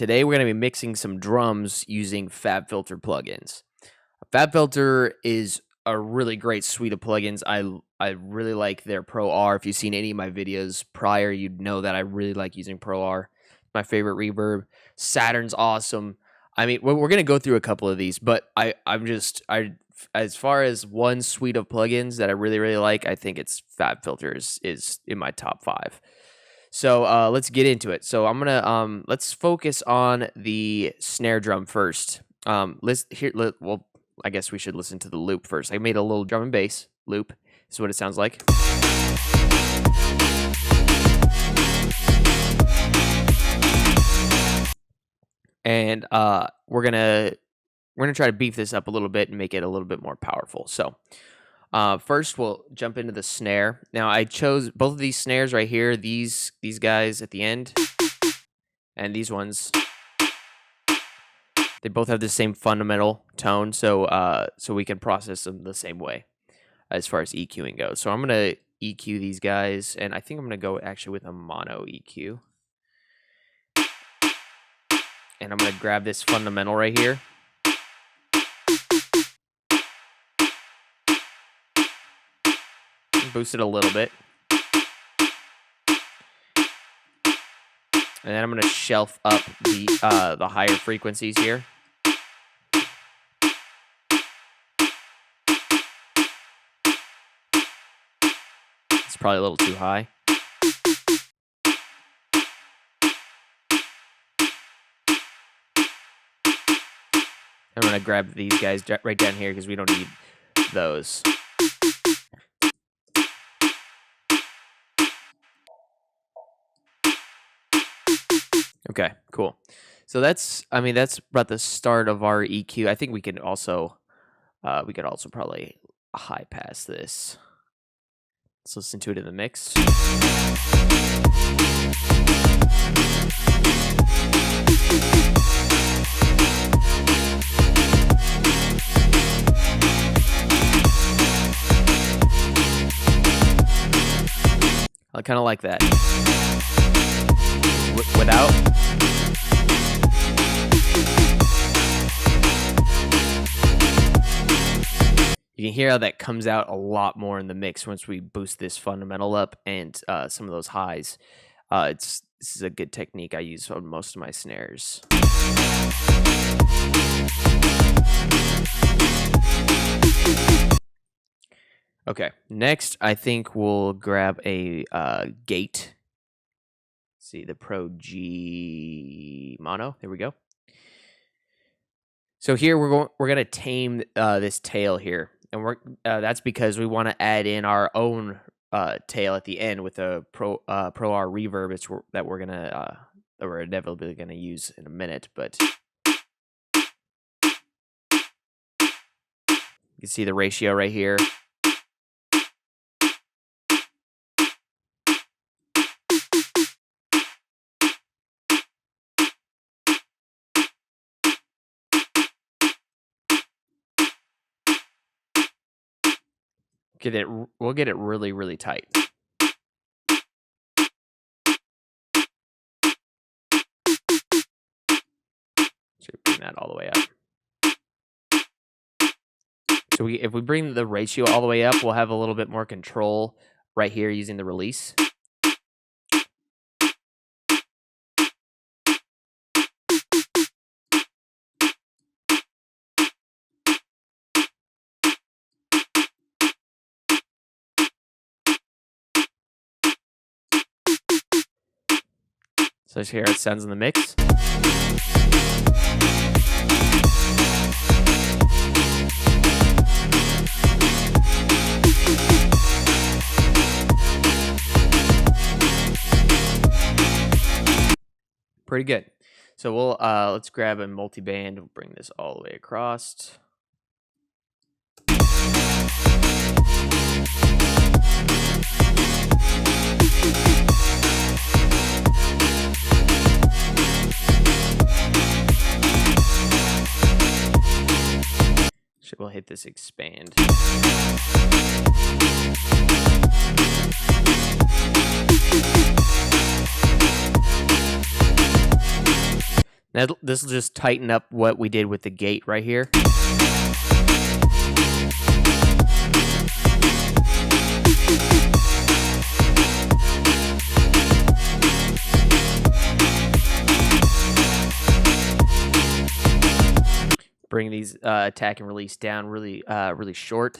Today we're going to be mixing some drums using FabFilter plugins. FabFilter is a really great suite of plugins. I really like their Pro R. If you've seen any of my videos prior, you'd know that I really like using Pro R. My favorite reverb. Saturn's awesome. I mean, we're going to go through a couple of these, but as far as one suite of plugins that I really like, I think it's FabFilter is in my top 5. So let's get into it. So I'm gonna let's focus on the snare drum first. Well, I guess we should listen to the loop first. I made a little drum and bass loop. This is what it sounds like. And we're gonna try to beef this up a little bit and make it a little bit more powerful. So first, we'll jump into the snare. Now, I chose both of these snares right here. These guys at the end, and these ones. They both have the same fundamental tone, so we can process them the same way as far as EQing goes. So I'm gonna EQ these guys, and I think I'm gonna go actually with a mono EQ. And I'm gonna grab this fundamental right here. Boost it a little bit. And then I'm going to shelf up the higher frequencies here. It's probably a little too high. I'm going to grab these guys right down here because we don't need those. Okay, cool. So that's about the start of our EQ. I think we could also probably high pass this. Let's listen to it in the mix. I kind of like that. Without. You can hear how that comes out a lot more in the mix once we boost this fundamental up and some of those highs. This is a good technique I use on most of my snares. Okay, next I think we'll grab a gate. See the Pro G mono. There we go. So here we're going to tame this tail here, and that's because we want to add in our own tail at the end with a Pro R reverb. That we're inevitably gonna use in a minute, but you can see the ratio right here. We'll get it really tight. So bring that all the way up. So if we bring the ratio all the way up, we'll have a little bit more control right here using the release. So let's hear how it sounds in the mix. Pretty good. So we'll let's grab a multi-band. We'll bring this all the way across. We'll hit this expand. Now this will just tighten up what we did with the gate right here. Bring these attack and release down really short.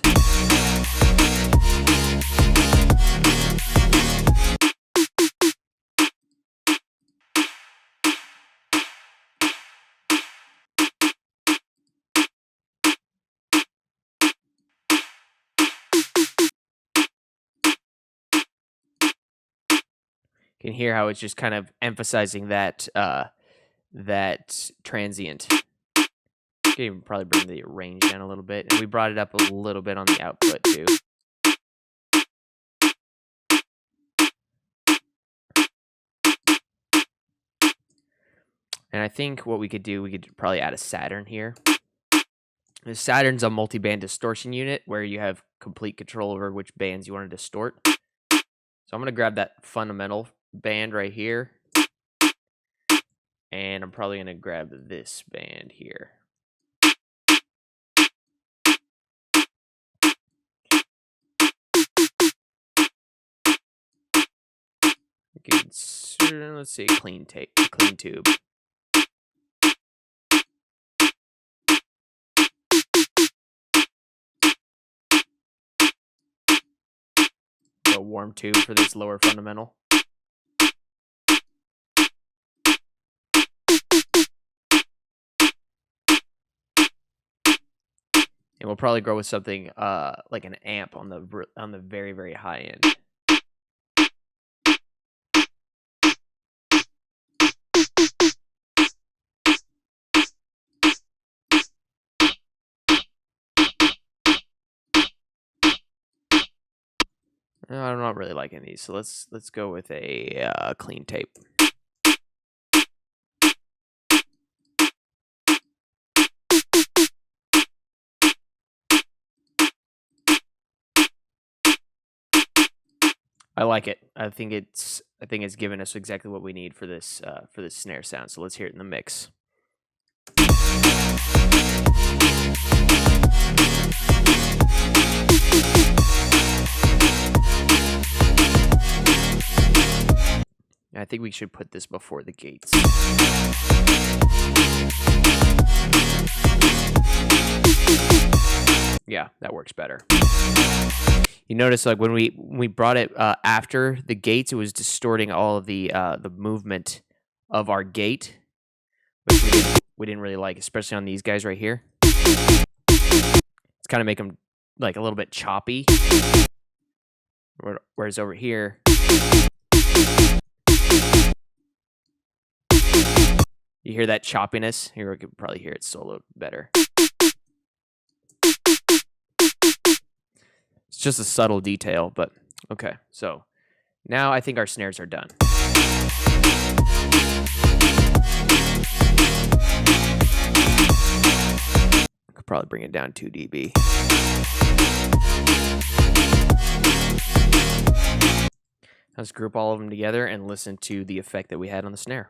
You can hear how it's just kind of emphasizing that that transient. You can even probably bring the range down a little bit, and we brought it up a little bit on the output too. And I think what we could do, we could probably add a Saturn here. The Saturn's a multi-band distortion unit where you have complete control over which bands you want to distort. So I'm going to grab that fundamental band right here. And I'm probably going to grab this band here. Let's see, clean tube. A warm tube for this lower fundamental. And we'll probably go with something like an amp on the very, very high end. I'm not really liking these, so let's go with a clean tape. I like it. I think it's given us exactly what we need for this snare sound. So let's hear it in the mix. I think we should put this before the gates. Yeah, that works better. You notice, like, when we brought it after the gates, it was distorting all of the movement of our gate, which we didn't really like, especially on these guys right here. It's kind of make them like a little bit choppy. Whereas over here, you hear that choppiness. Here we can probably hear it solo better. It's just a subtle detail, but okay. So now I think our snares are done. Could probably bring it down 2 dB. Let's group all of them together and listen to the effect that we had on the snare.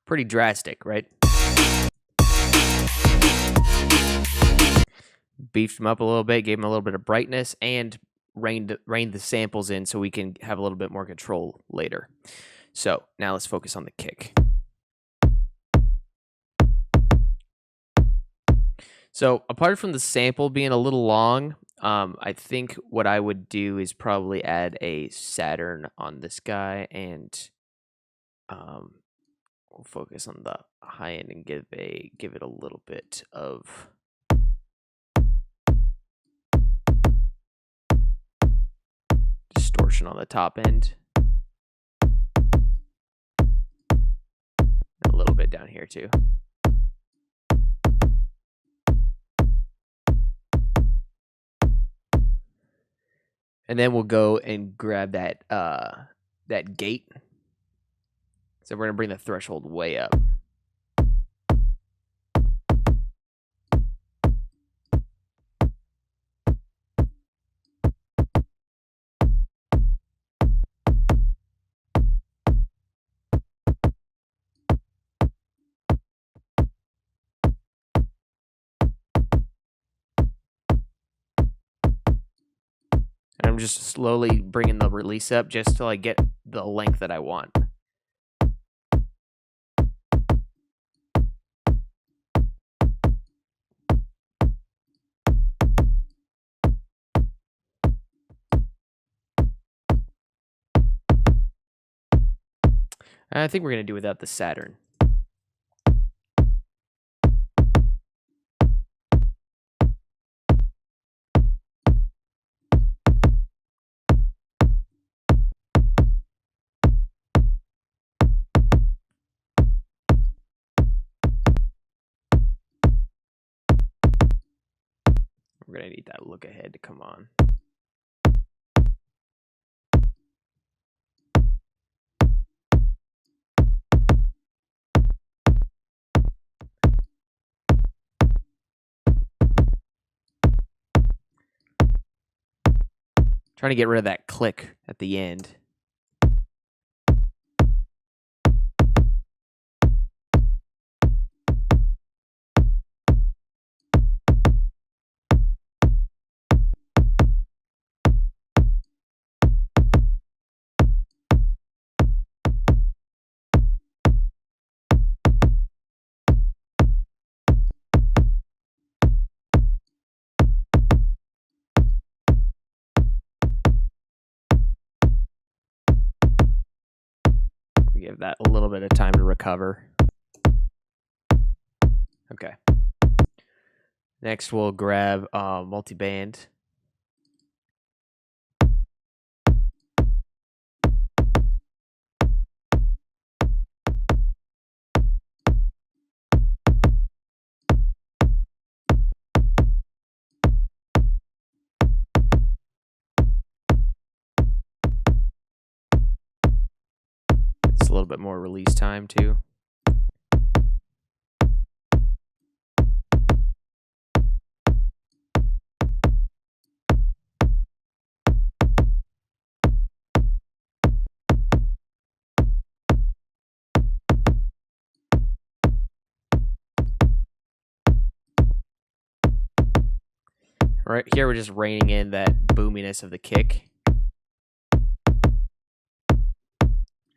Pretty drastic, right? Beefed them up a little bit, gave them a little bit of brightness, and reined the samples in so we can have a little bit more control later. So now let's focus on the kick. So apart from the sample being a little long, I think what I would do is probably add a Saturn on this guy, and we'll focus on the high end and give it a little bit of distortion on the top end. A little bit down here too. And then we'll go and grab that that gate. So we're gonna bring the threshold way up. I'm just slowly bringing the release up just till I get the length that I want. I think we're going to do without the Saturn. We're going to need that look ahead to come on. Trying to get rid of that click at the end. Give that a little bit of time to recover. Okay. Next, we'll grab multiband. It's a little bit more release time too. Right here, we're just reining in that boominess of the kick.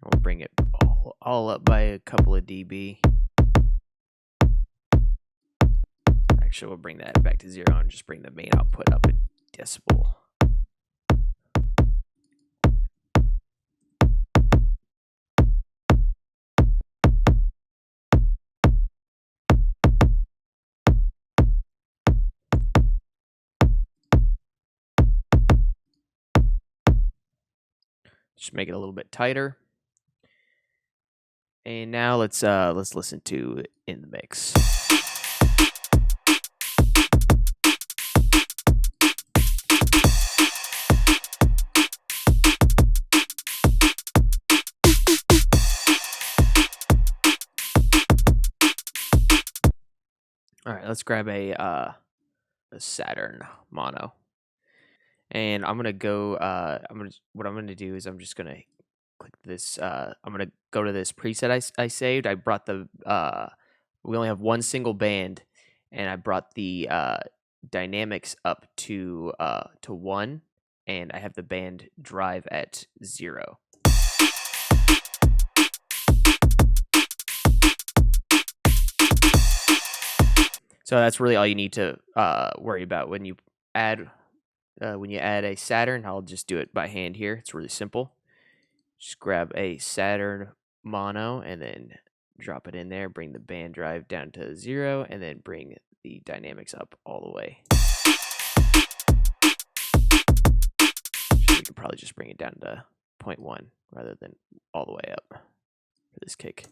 We'll bring it all up by a couple of dB. Actually, we'll bring that back to 0 and just bring the main output up a decibel. Just make it a little bit tighter. And now let's listen to In the Mix. All right, let's grab a Saturn mono. And I'm gonna go. What I'm gonna do is I'm just gonna click this. I'm gonna go to this preset I saved. I brought the. We only have one single band, and I brought the dynamics up to 1, and I have the band drive at 0. So that's really all you need to worry about when you add a Saturn. I'll just do it by hand here. It's really simple. Just grab a Saturn mono and then drop it in there. Bring the band drive down to 0, and then bring the dynamics up all the way. So we could probably just bring it down to 0.1 rather than all the way up for this kick.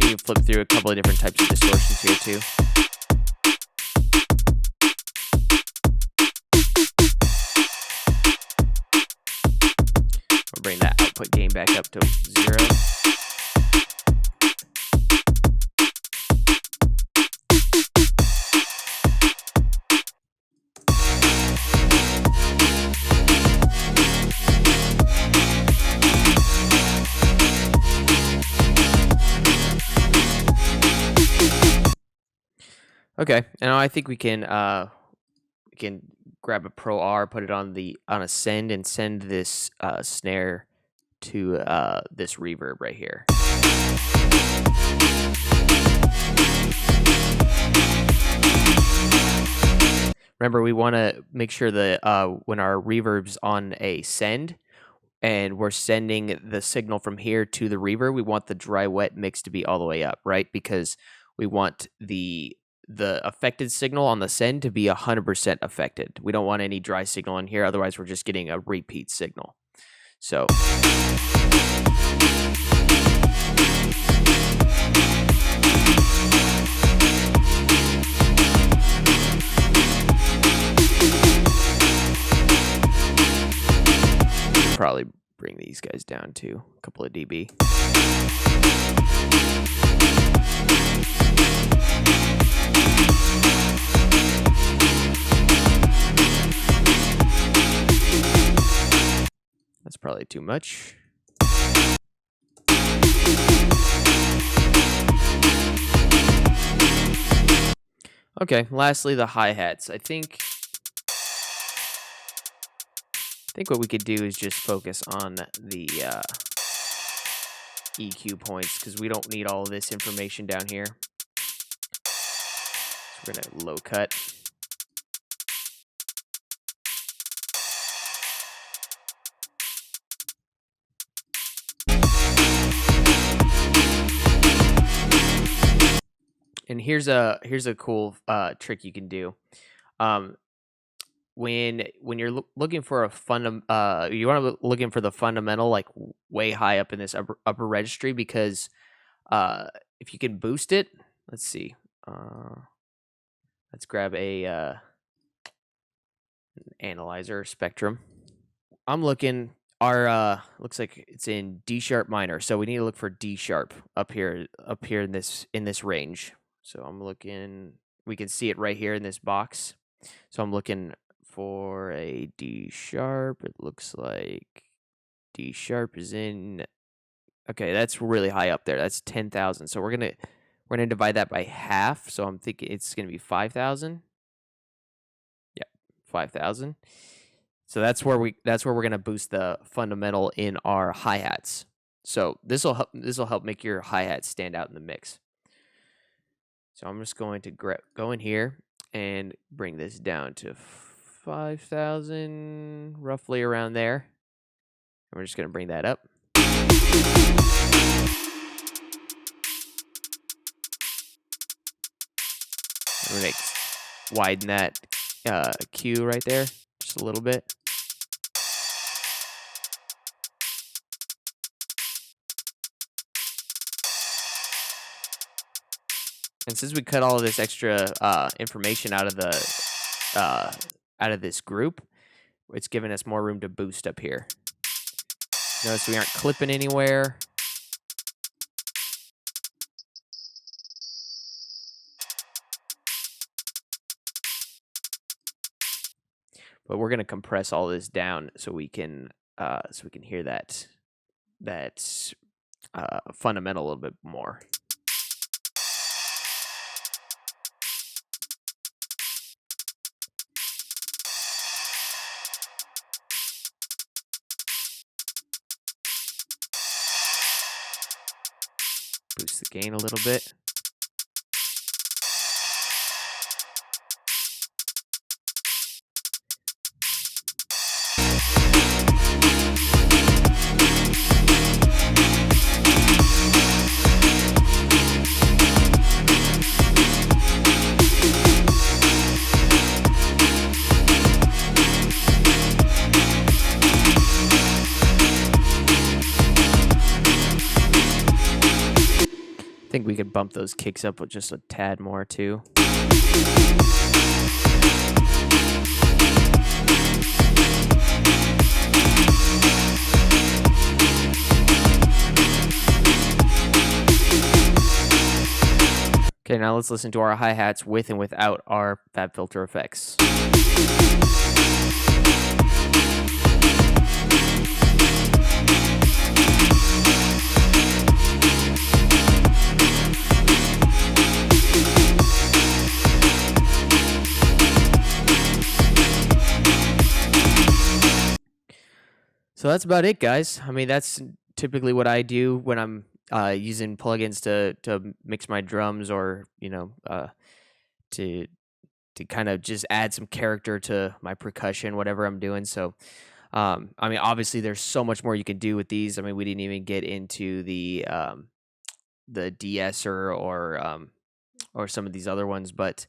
You can flip through a couple of different types of distortions here too. We'll bring that output gain back up to 0. Okay, and I think we can can grab a Pro R, put it on a send, and send this snare to this reverb right here. Remember, we want to make sure that when our reverb's on a send and we're sending the signal from here to the reverb, we want the dry-wet mix to be all the way up, right? Because we want the affected signal on the send to be 100% affected. We don't want any dry signal in here, otherwise we're just getting a repeat signal. So probably bring these guys down to a couple of dB. That's probably too much. Okay, lastly, the hi-hats. I think what we could do is just focus on the EQ points, because we don't need all of this information down here. So we're going to low cut. And here's a cool trick you can do. When you're looking for a you want to looking for the fundamental, like way high up in this upper registry, because if you can boost it, let's see. Let's grab a analyzer spectrum. I'm looking. Our looks like it's in D sharp minor, so we need to look for D sharp up here in this range. So I'm looking. We can see it right here in this box. So I'm looking for a D sharp. It looks like D sharp is in. Okay, that's really high up there. That's 10,000. So we're gonna divide that by half. So I'm thinking it's gonna be 5,000. Yeah, 5,000. So that's where we're gonna boost the fundamental in our hi-hats. So this will help make your hi-hats stand out in the mix. So I'm just going to go in here and bring this down to 5,000, roughly around there. And we're just going to bring that up. I'm going to widen that Q right there just a little bit. And since we cut all of this extra information out of this group, it's giving us more room to boost up here. Notice we aren't clipping anywhere. But we're going to compress all this down so we can hear that fundamental a little bit more. Boost the gain a little bit. I think we could bump those kicks up with just a tad more too. Okay, now let's listen to our hi-hats with and without our FabFilter effects. So that's about it, guys. I mean, that's typically what I do when I'm using plugins to mix my drums, or to kind of just add some character to my percussion, whatever I'm doing. So, I mean, obviously, there's so much more you can do with these. I mean, we didn't even get into the de-esser or some of these other ones, but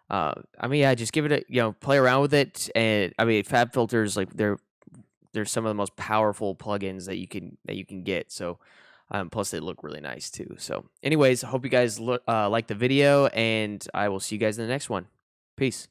I mean, yeah, just give it a play around with it. And I mean, Fab Filters, like they're some of the most powerful plugins that you can get. So, plus they look really nice too. So, anyways, I hope you guys like the video, and I will see you guys in the next one. Peace.